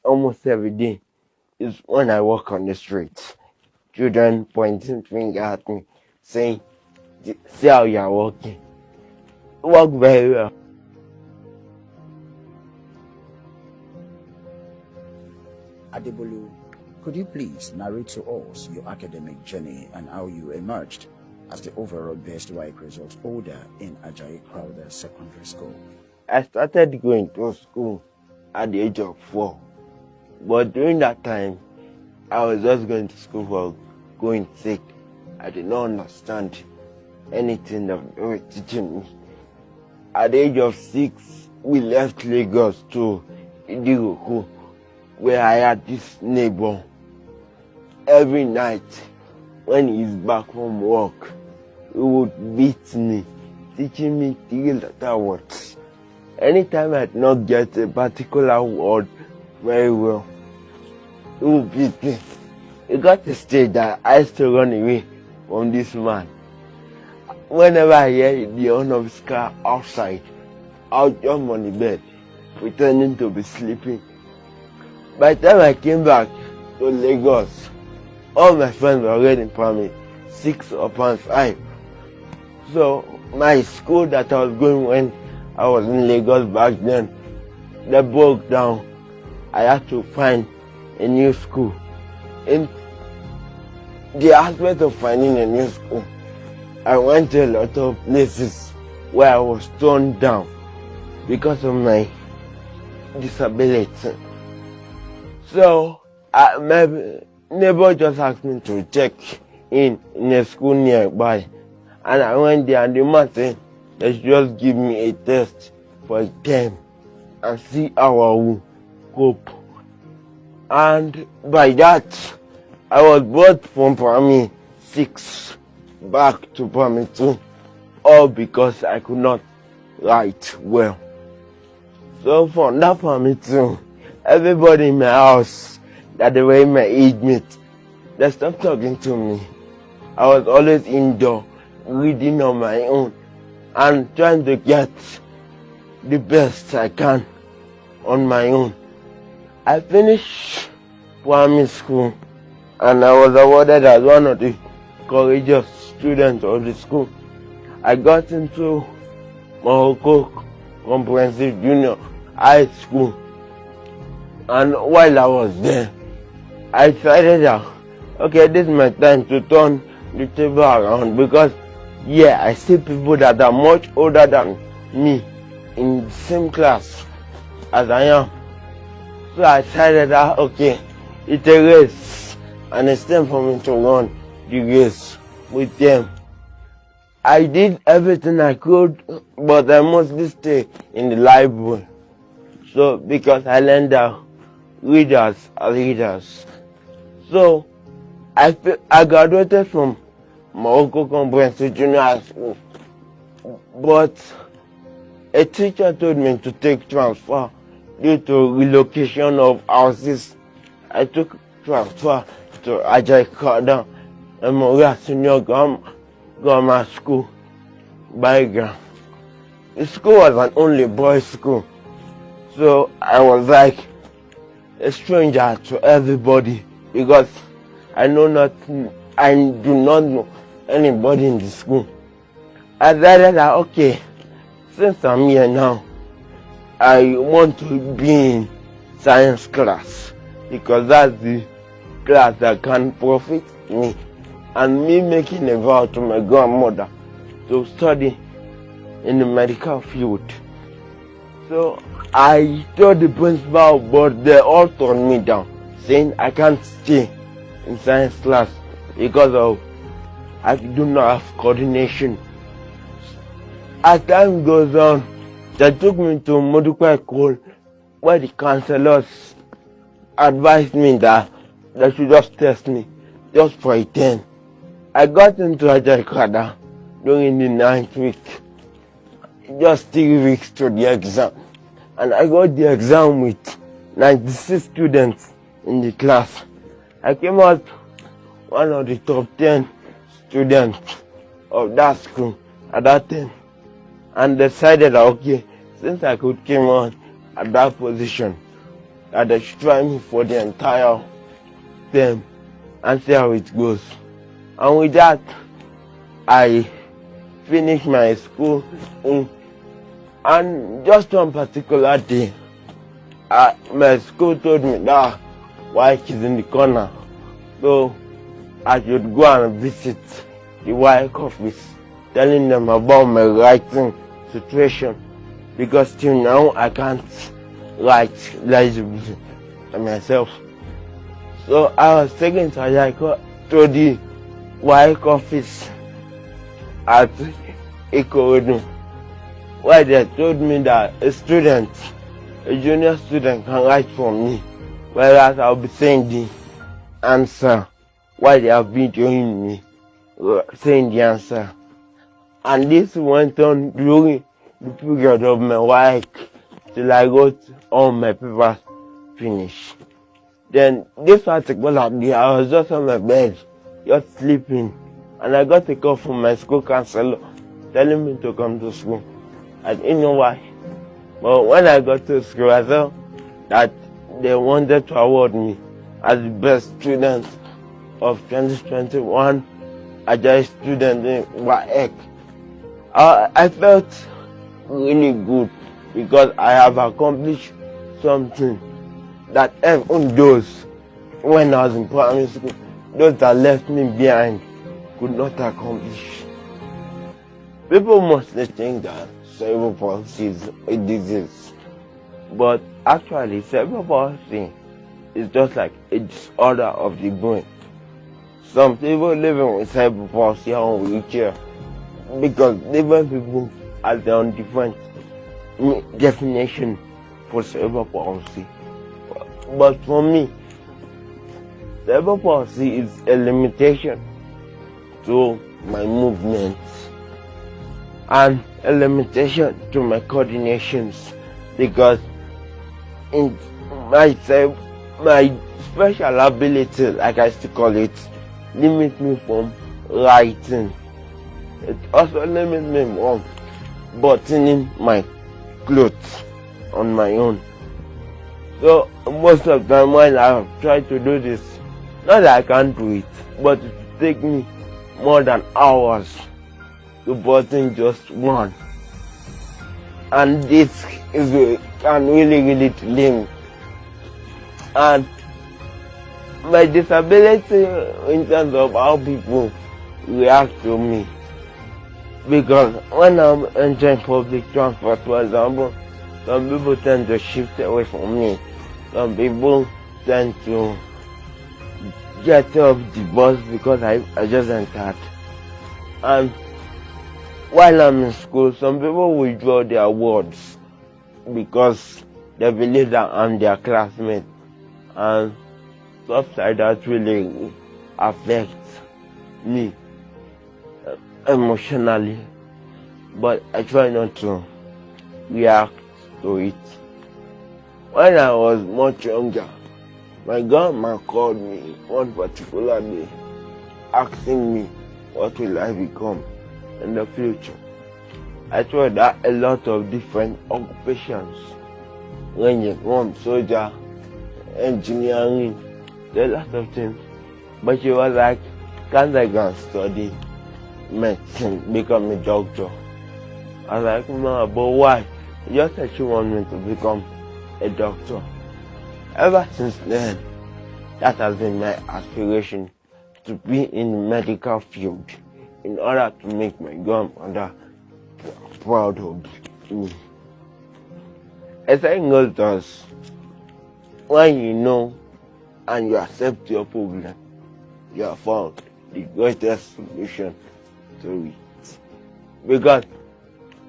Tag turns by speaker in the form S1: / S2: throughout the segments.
S1: almost every day is when I walk on the streets. Children pointing finger at me, saying, "See how you are walking. Walk very well."
S2: Adebolu, could you please narrate to us your academic journey and how you emerged as the overall best WAEC result holder in Ajayi Crowther Secondary School?
S1: I started going to school at the age of 4. But during that time, I was just going to school for going sake. I did not understand anything that they were teaching me. At the age of 6, we left Lagos to Idiroku, where I had this neighbor. Every night, when he's back from work, he would beat me, teaching me 3-letter words. Anytime I did not get a particular word very well, he would beat me. It got to a stage that I used to run away from this man. Whenever I hear the horn of his car outside, I'll jump on the bed, pretending to be sleeping. By the time I came back to Lagos, all my friends were already in primary 6 or primary 5. So my school that I was going when I was in Lagos back then, they broke down. I had to find a new school. In the aspect of finding a new school, I went to a lot of places where I was turned down because of my disability. So my neighbor just asked me to check in a school nearby, and I went there, and the man said they should just give me a test for a term and see how I will cope. And by that, I was brought from primary 6 back to primary 2, all because I could not write well. So from that primary 2, everybody in my house that they were in my age mate, they stopped talking to me. I was always indoor, reading on my own and trying to get the best I can on my own. I finished primary school and I was awarded as one of the courageous students of the school. I got into Morocco Comprehensive Junior High School, and while I was there, I decided that, okay, this is my time to turn the table around, because I see people that are much older than me in the same class as I am. So I decided that, okay, it's a race and it's time for me to run the race with them. I did everything I could, but I mostly stay in the library. So because I learned that readers are leaders. So I graduated from Morocco Comprehensive Junior High School, but a teacher told me to take transfer due to relocation of houses. I took transfer to Ajayi Crowther Memorial Senior Grammar School, Baiga. The school was an only boys' school, so I was like a stranger to everybody because I do not know anybody in the school. I decided that, okay, since I'm here now, I want to be in science class because that's the class that can profit me, and me making a vow to my grandmother to study in the medical field. So I told the principal, but they all turned me down, saying I can't stay in science class because I do not have coordination. As time goes on, they took me to Modukwa School, where the counselors advised me that they should just test me just for a 10. I got into Ajayi Crowther during the 9th week, just 3 weeks to the exam, and I got the exam with 96 students in the class. I came out one of the top 10 students of that school at that time, and decided that, okay, since I could come on at that position, that they should try me for the entire term and see how it goes. And with that, I finished my school. And just one particular day, my school told me that WAEC is in the corner, so I should go and visit the WAEC office, telling them about my writing situation, because till now I can't write legibly myself. So I was taken to the WAEC office at Ikorodu, where they told me that a junior student can write for me, whereas I'll be saying the answer while they have been showing me saying the answer. And this went on during the period of my WAEC till I got all my papers finished. Then this particular day, I was just on my bed, just sleeping, and I got a call from my school counselor telling me to come to school. I didn't know why, but when I got to school, I saw that they wanted to award me as the best student of 2021, Ajayi student in WAEC. I felt really good because I have accomplished something that even those, when I was in primary school, those that left me behind could not accomplish. People mostly think that cerebral palsy is a disease, but actually cerebral palsy is just like a disorder of the brain. Some people living with cerebral palsy are on wheelchair because different people have their own different definition for cerebral palsy. But for me, cerebral palsy is a limitation to my movements and a limitation to my coordinations, because in my special ability, like I still call it, limits me from writing. It also limits me from buttoning my clothes on my own. So most of the time when I have tried to do this, not that I can't do it, but it takes me more than hours to button just one. And this can really delay me. And my disability in terms of how people react to me, because when I'm entering public transport, for example, some people tend to shift away from me. Some people tend to get off the bus because I just entered. And while I'm in school, some people withdraw their words because they believe that I'm their classmate, and stuff like that really affects me emotionally. But I try not to react to it. When I was much younger, my grandma called me one particular day asking me what will I become in the future. I told her a lot of different occupations, ranging from soldier, engineering, a lot of things. But she was like, can't I go and study medicine, become a doctor? I was like, no, but why? She just said she wanted me to become a doctor. Ever since then, that has been my aspiration, to be in the medical field in order to make my grandmother proud of me. A saying goes thus: when you know and you accept your problem, you have found the greatest solution to it. Because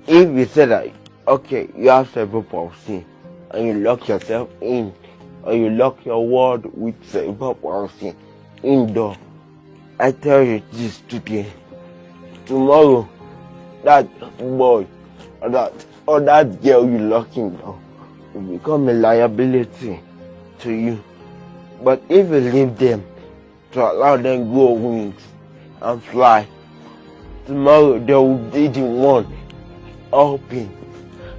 S1: if you say that, okay, you have cerebral palsy, and you lock yourself in, or you lock your world with cerebral palsy indoor, I tell you this today, tomorrow that boy or that girl you lock indoor will become a liability to you. But if you leave them to allow them grow wings and fly, tomorrow they will be the one helping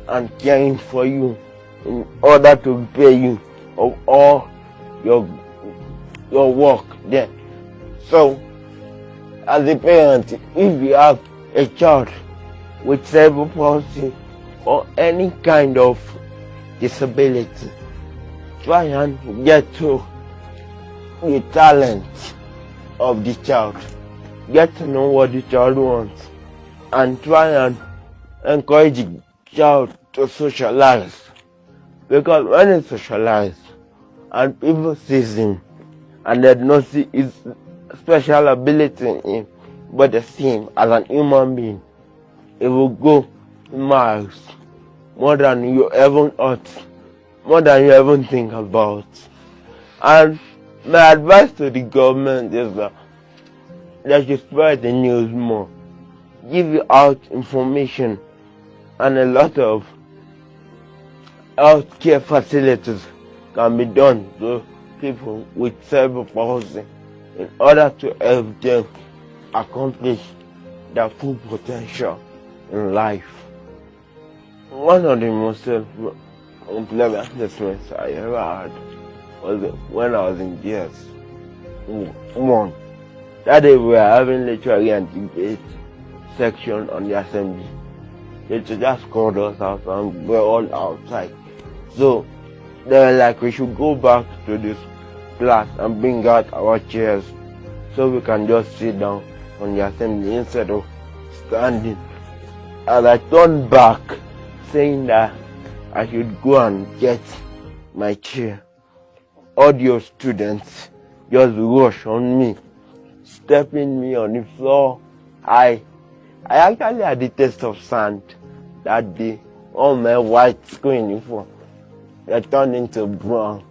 S1: and caring for you in order to repay you of all your work there. So, as a parent, if you have a child with cerebral palsy or any kind of disability, try and get to the talent of the child. Get to know what the child wants and try and encourage the child to socialize. Because when he socializes and people see him and they don't see his special ability in him, but they see him as an human being, it will go miles more than you ever thought, more than you ever think about. And my advice to the government is that they should spread the news more, give out information, and a lot of healthcare facilities can be done to people with cerebral palsy in order to help them accomplish their full potential in life. One of the most unpleasant assessments I ever had was when I was in GS1. That day we were having literally a debate section on the assembly. They just called us out and we were all outside. So they were like, we should go back to this class and bring out our chairs so we can just sit down on the assembly instead of standing. And I turned back saying that I should go and get my chair. All your students just rush on me, stepping me on the floor. I actually had the taste of sand that day. All my white screen uniform, they turned into brown.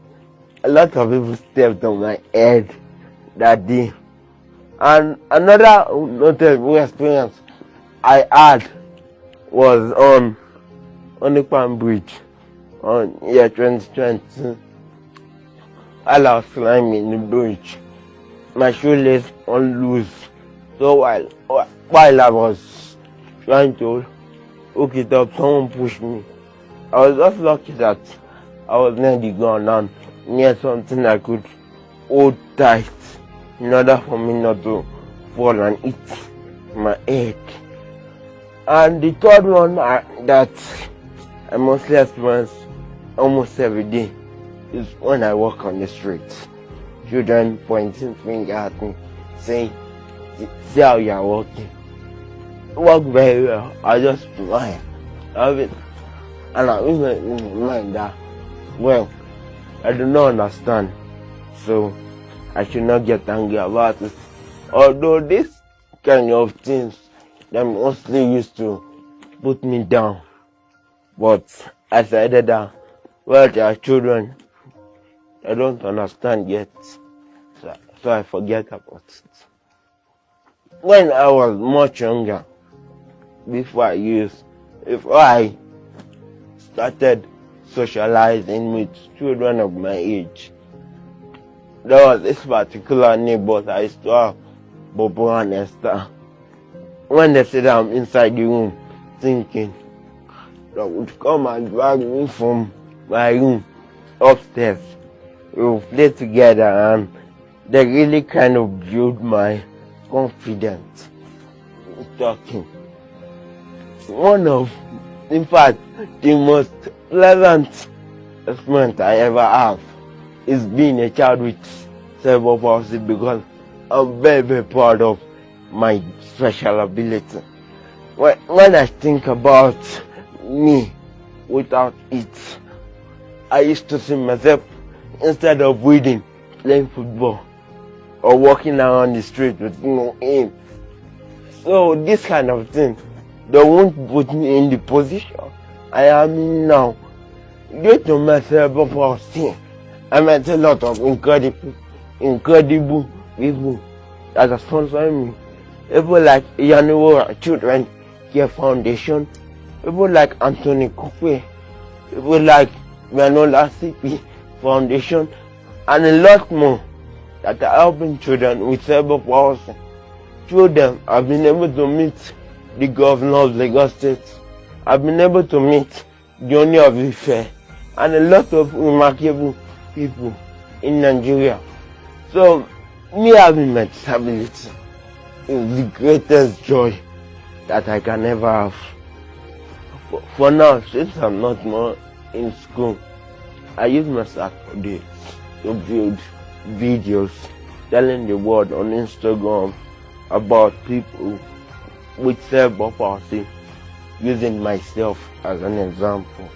S1: A lot of people stepped on my head that day. And another notable experience I had was on the Palm Bridge on year 2020. While I was climbing the bridge, my shoelace on loose. So while I was trying to hook it up, someone pushed me. I was just lucky that I was near the ground and near something I could hold tight in order for me not to fall and hit my head. And the third one that I mostly experience almost every day is when I walk on the streets. Children pointing finger at me, saying, see how you are walking. Walk very well. I just smile. And I even in my mind that, well, I do not understand, so I should not get angry about it. Although this kind of things, they mostly used to put me down. But I decided that, well, they are children. I don't understand yet. So I forget about it. When I was much younger, before I started socializing with children of my age, there was this particular neighbor that I used to have, Bobo and Esther. When they said I'm inside the room thinking, they would come and drag me from my room upstairs. We would play together and they really kind of built my confidence in talking. In fact, the most pleasant experience I ever have is being a child with cerebral palsy, because I'm very, very proud of my special ability. When I think about me without it, I used to see myself, instead of reading, playing football or walking around the street with no aim. So this kind of thing, they won't put me in the position I am in now. Due to my cerebral palsy, I met a lot of incredible people that are sponsoring me. People like Yanuwa Children Care Foundation, people like Anthony Coupe, people like Manuel-F Foundation, and a lot more that are helping children with cerebral palsy. Through them, I've been able to meet the governor of Lagos State. I've been able to meet the owner of Ife, and a lot of remarkable people in Nigeria. So me having my disability is the greatest joy that I can ever have. For now, since I'm not more in school, I use my Saturday to build videos telling the world on Instagram about people with cerebral palsy, using myself as an example.